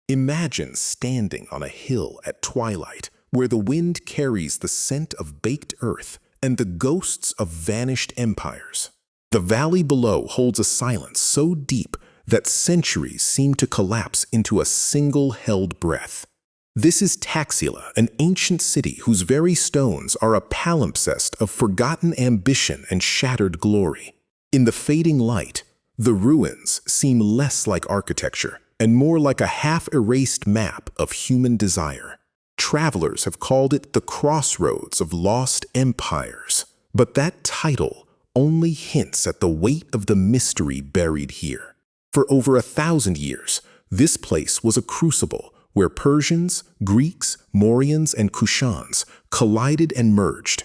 Imagine standing on a hill at twilight, where the wind carries the scent of baked earth and the ghosts of vanished empires. The valley below holds a silence so deep that centuries seem to collapse into a single held breath. This is Taxila, an ancient city whose very stones are a palimpsest of forgotten ambition and shattered glory. In the fading light, the ruins seem less like architecture and more like a half-erased map of human desire. Travelers have called it the crossroads of lost empires, but that title only hints at the weight of the mystery buried here. For over 1,000 years, this place was a crucible where Persians, Greeks, Mauryans, and Kushans collided and merged.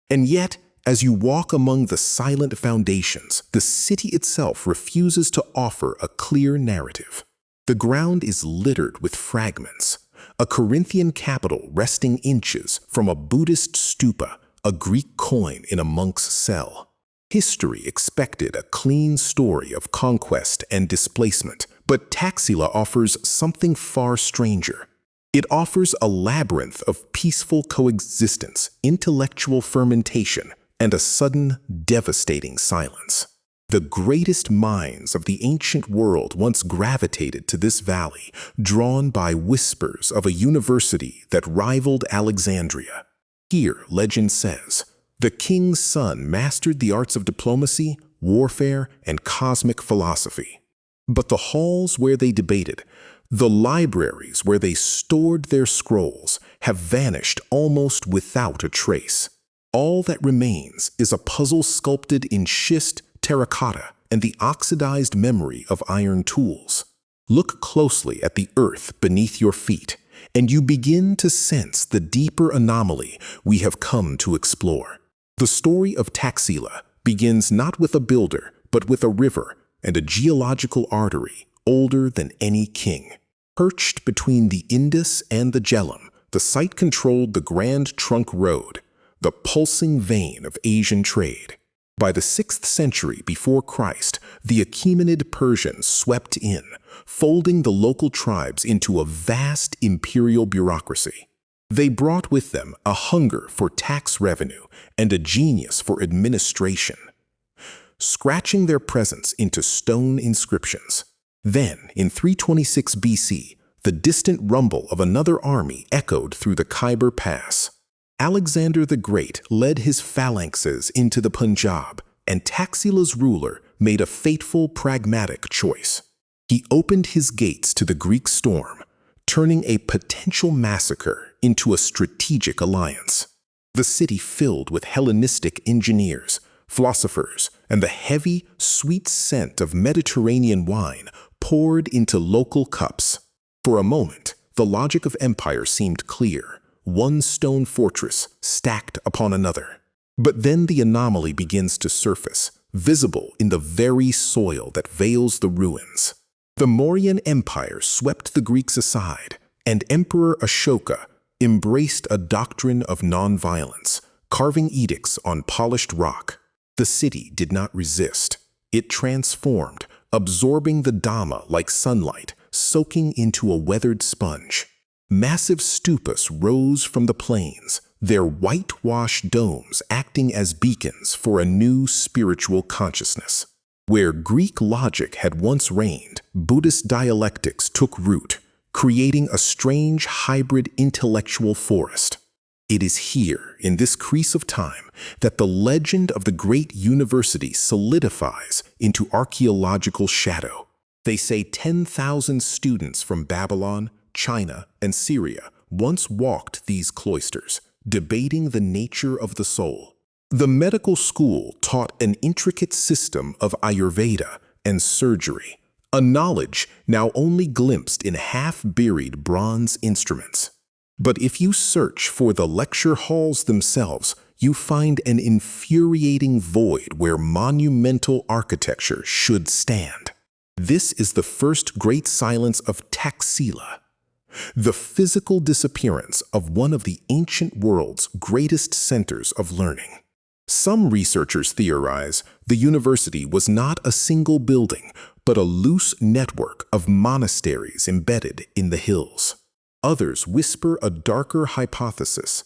And yet, as you walk among the silent foundations, the city itself refuses to offer a clear narrative. The ground is littered with fragments, a Corinthian capital resting inches from a Buddhist stupa, a Greek coin in a monk's cell. History expected a clean story of conquest and displacement, but Taxila offers something far stranger. It offers a labyrinth of peaceful coexistence, intellectual fermentation, and a sudden, devastating silence. The greatest minds of the ancient world once gravitated to this valley, drawn by whispers of a university that rivaled Alexandria. Here, legend says, the king's son mastered the arts of diplomacy, warfare, and cosmic philosophy. But the halls where they debated, the libraries where they stored their scrolls, have vanished almost without a trace. All that remains is a puzzle sculpted in schist, terracotta, and the oxidized memory of iron tools. Look closely at the earth beneath your feet, and you begin to sense the deeper anomaly we have come to explore. The story of Taxila begins not with a builder, but with a river and a geological artery older than any king. Perched between the Indus and the Jhelum, the site controlled the Grand Trunk Road, the pulsing vein of Asian trade. By the 6th century before Christ, the Achaemenid Persians swept in, folding the local tribes into a vast imperial bureaucracy. They brought with them a hunger for tax revenue and a genius for administration, scratching their presence into stone inscriptions. Then, in 326 BC, the distant rumble of another army echoed through the Khyber Pass. Alexander the Great led his phalanxes into the Punjab, and Taxila's ruler made a fateful, pragmatic choice. He opened his gates to the Greek storm, turning a potential massacre into a strategic alliance. The city filled with Hellenistic engineers, philosophers, and the heavy, sweet scent of Mediterranean wine poured into local cups. For a moment, the logic of empire seemed clear, one stone fortress stacked upon another. But then the anomaly begins to surface, visible in the very soil that veils the ruins. The Mauryan Empire swept the Greeks aside, and Emperor Ashoka embraced a doctrine of nonviolence, carving edicts on polished rock. The city did not resist. It transformed, absorbing the Dhamma like sunlight, soaking into a weathered sponge. Massive stupas rose from the plains, their whitewashed domes acting as beacons for a new spiritual consciousness. Where Greek logic had once reigned, Buddhist dialectics took root, creating a strange hybrid intellectual forest. It is here, in this crease of time, that the legend of the great university solidifies into archaeological shadow. They say 10,000 students from Babylon, China, and Syria once walked these cloisters, debating the nature of the soul. The medical school taught an intricate system of Ayurveda and surgery, a knowledge now only glimpsed in half-buried bronze instruments. But if you search for the lecture halls themselves, you find an infuriating void where monumental architecture should stand. This is the first great silence of Taxila, the physical disappearance of one of the ancient world's greatest centers of learning. Some researchers theorize the university was not a single building, but a loose network of monasteries embedded in the hills. Others whisper a darker hypothesis,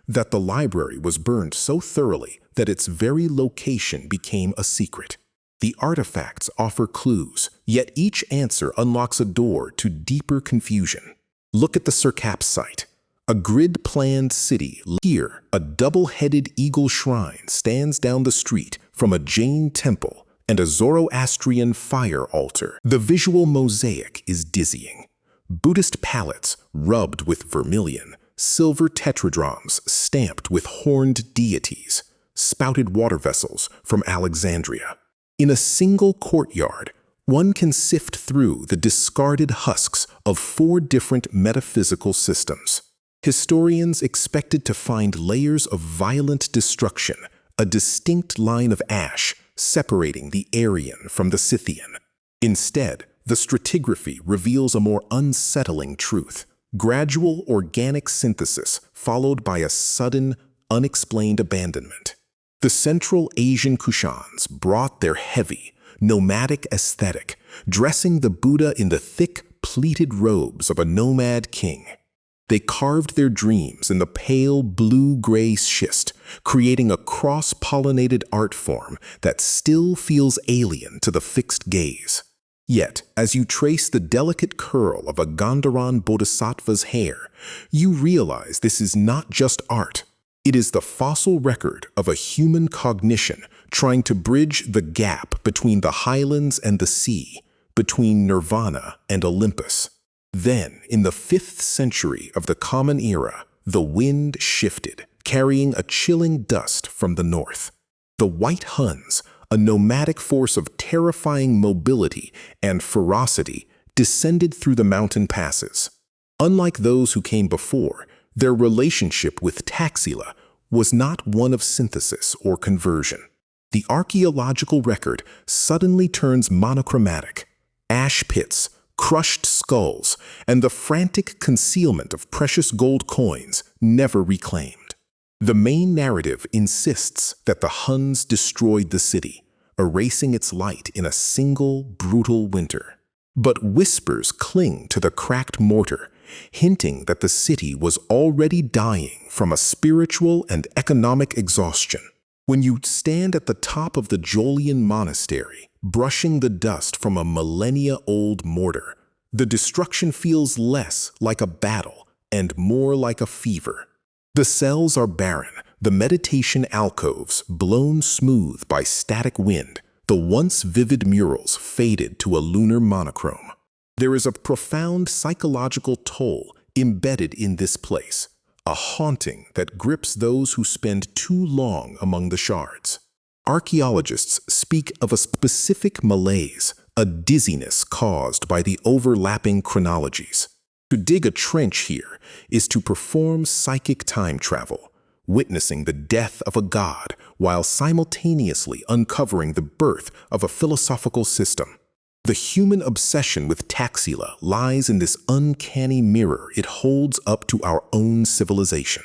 that the library was burned so thoroughly that its very location became a secret. The artifacts offer clues, yet each answer unlocks a door to deeper confusion. Look at the Circap site. A grid-planned city. Here, a double-headed eagle shrine stands down the street from a Jain temple and a Zoroastrian fire altar. The visual mosaic is dizzying. Buddhist palettes rubbed with vermilion, silver tetradrachms stamped with horned deities, spouted water vessels from Alexandria. In a single courtyard, one can sift through the discarded husks of 4 different metaphysical systems. Historians expected to find layers of violent destruction, a distinct line of ash separating the Aryan from the Scythian. Instead, the stratigraphy reveals a more unsettling truth: gradual organic synthesis followed by a sudden, unexplained abandonment. The Central Asian Kushans brought their heavy, nomadic aesthetic, dressing the Buddha in the thick, pleated robes of a nomad king. They carved their dreams in the pale blue-gray schist, creating a cross-pollinated art form that still feels alien to the fixed gaze. Yet, as you trace the delicate curl of a Gandharan bodhisattva's hair, you realize this is not just art. It is the fossil record of a human cognition trying to bridge the gap between the highlands and the sea, between nirvana and Olympus. Then, in the 5th century of the Common Era, the wind shifted, carrying a chilling dust from the north. The White Huns, a nomadic force of terrifying mobility and ferocity, descended through the mountain passes. Unlike those who came before, their relationship with Taxila was not one of synthesis or conversion. The archaeological record suddenly turns monochromatic. Ash pits, crushed skulls, and the frantic concealment of precious gold coins never reclaimed. The main narrative insists that the Huns destroyed the city, erasing its light in a single brutal winter. But whispers cling to the cracked mortar, hinting that the city was already dying from a spiritual and economic exhaustion. When you stand at the top of the Jolian monastery, brushing the dust from a millennia-old mortar, the destruction feels less like a battle and more like a fever. The cells are barren, the meditation alcoves blown smooth by static wind, the once vivid murals faded to a lunar monochrome. There is a profound psychological toll embedded in this place, a haunting that grips those who spend too long among the shards. Archaeologists speak of a specific malaise, a dizziness caused by the overlapping chronologies. To dig a trench here is to perform psychic time travel, witnessing the death of a god while simultaneously uncovering the birth of a philosophical system. The human obsession with Taxila lies in this uncanny mirror it holds up to our own civilization.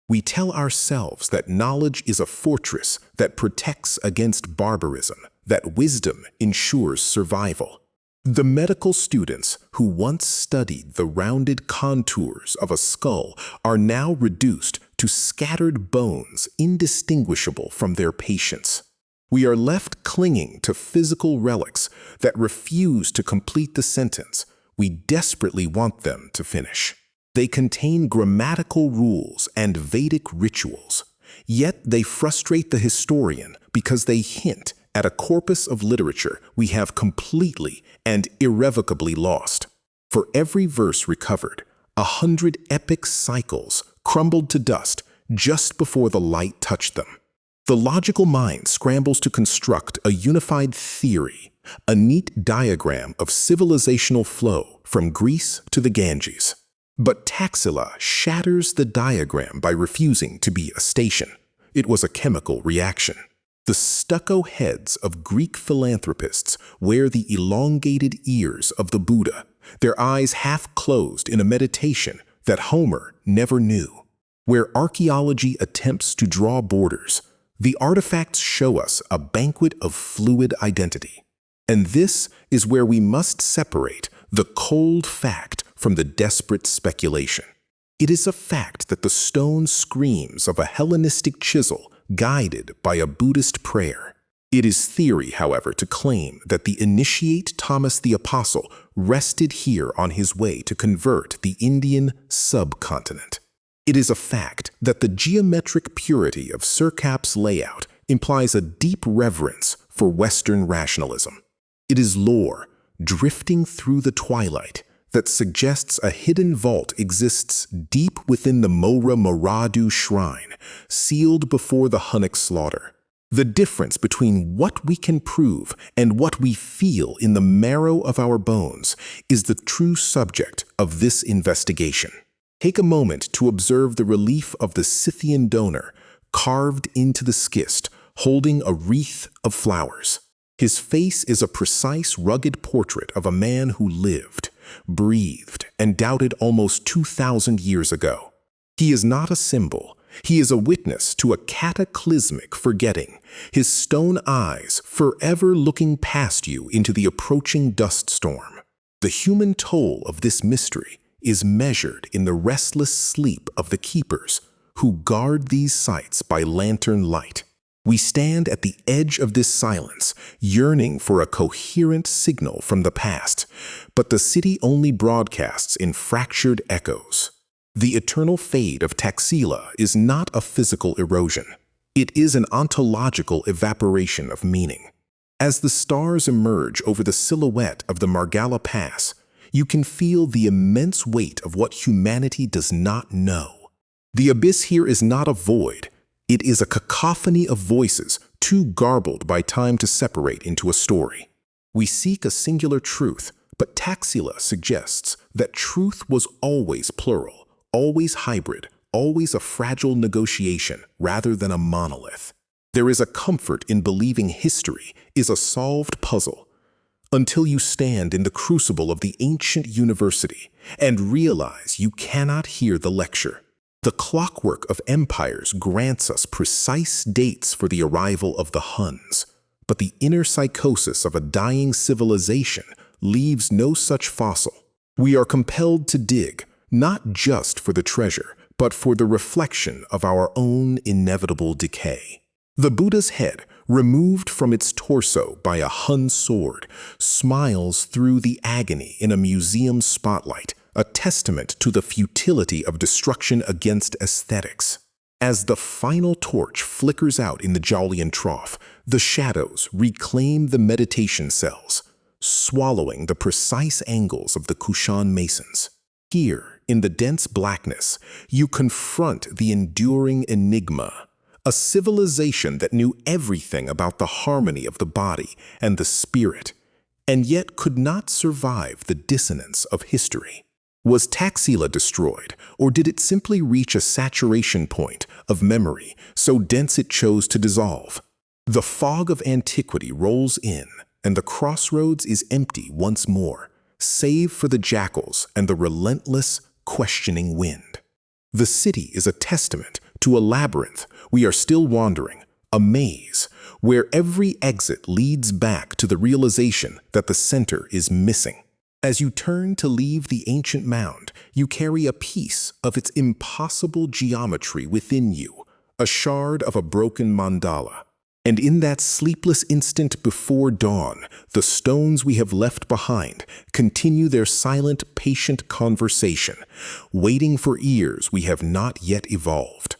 We tell ourselves that knowledge is a fortress that protects against barbarism, that wisdom ensures survival. The medical students who once studied the rounded contours of a skull are now reduced to scattered bones indistinguishable from their patients. We are left clinging to physical relics that refuse to complete the sentence we desperately want them to finish. They contain grammatical rules and Vedic rituals, yet they frustrate the historian because they hint at a corpus of literature we have completely and irrevocably lost. For every verse recovered, 100 epic cycles crumbled to dust just before the light touched them. The logical mind scrambles to construct a unified theory, a neat diagram of civilizational flow from Greece to the Ganges. But Taxila shatters the diagram by refusing to be a station. It was a chemical reaction. The stucco heads of Greek philanthropists wear the elongated ears of the Buddha, their eyes half closed in a meditation that Homer never knew. Where archaeology attempts to draw borders, The artifacts show us a banquet of fluid identity. And this is where we must separate the cold fact from the desperate speculation. It is a fact that the stone screams of a Hellenistic chisel guided by a Buddhist prayer. It is theory, however, to claim that the initiate Thomas the Apostle rested here on his way to convert the Indian subcontinent. It is a fact that the geometric purity of Sirkap's layout implies a deep reverence for Western rationalism. It is lore, drifting through the twilight, that suggests a hidden vault exists deep within the Mora Moradu shrine, sealed before the Hunnic slaughter. The difference between what we can prove and what we feel in the marrow of our bones is the true subject of this investigation. Take a moment to observe the relief of the Scythian donor carved into the schist, holding a wreath of flowers. His face is a precise, rugged portrait of a man who lived, breathed, and doubted almost 2,000 years ago. He is not a symbol. He is a witness to a cataclysmic forgetting, his stone eyes forever looking past you into the approaching dust storm. The human toll of this mystery is measured in the restless sleep of the keepers who guard these sites by lantern light. We stand at the edge of this silence, yearning for a coherent signal from the past, but the city only broadcasts in fractured echoes. The eternal fade of Taxila is not a physical erosion. It is an ontological evaporation of meaning. As the stars emerge over the silhouette of the Margala Pass, you can feel the immense weight of what humanity does not know. The abyss here is not a void. It is a cacophony of voices, too garbled by time to separate into a story. We seek a singular truth, but Taxila suggests that truth was always plural, always hybrid, always a fragile negotiation rather than a monolith. There is a comfort in believing history is a solved puzzle, until you stand in the crucible of the ancient university and realize you cannot hear the lecture. The clockwork of empires grants us precise dates for the arrival of the Huns, but the inner psychosis of a dying civilization leaves no such fossil. We are compelled to dig, not just for the treasure, but for the reflection of our own inevitable decay. The Buddha's head, removed from its torso by a Hun sword, smiles through the agony in a museum spotlight, a testament to the futility of destruction against aesthetics. As the final torch flickers out in the Jaulian trough, the shadows reclaim the meditation cells, swallowing the precise angles of the Kushan masons. Here, in the dense blackness, you confront the enduring enigma, a civilization that knew everything about the harmony of the body and the spirit, and yet could not survive the dissonance of history. Was Taxila destroyed, or did it simply reach a saturation point of memory so dense it chose to dissolve? The fog of antiquity rolls in, and the crossroads is empty once more, save for the jackals and the relentless, questioning wind. The city is a testament to a labyrinth we are still wandering, a maze where every exit leads back to the realization that the center is missing. As you turn to leave the ancient mound, you carry a piece of its impossible geometry within you, a shard of a broken mandala. And in that sleepless instant before dawn, the stones we have left behind continue their silent, patient conversation, waiting for ears we have not yet evolved.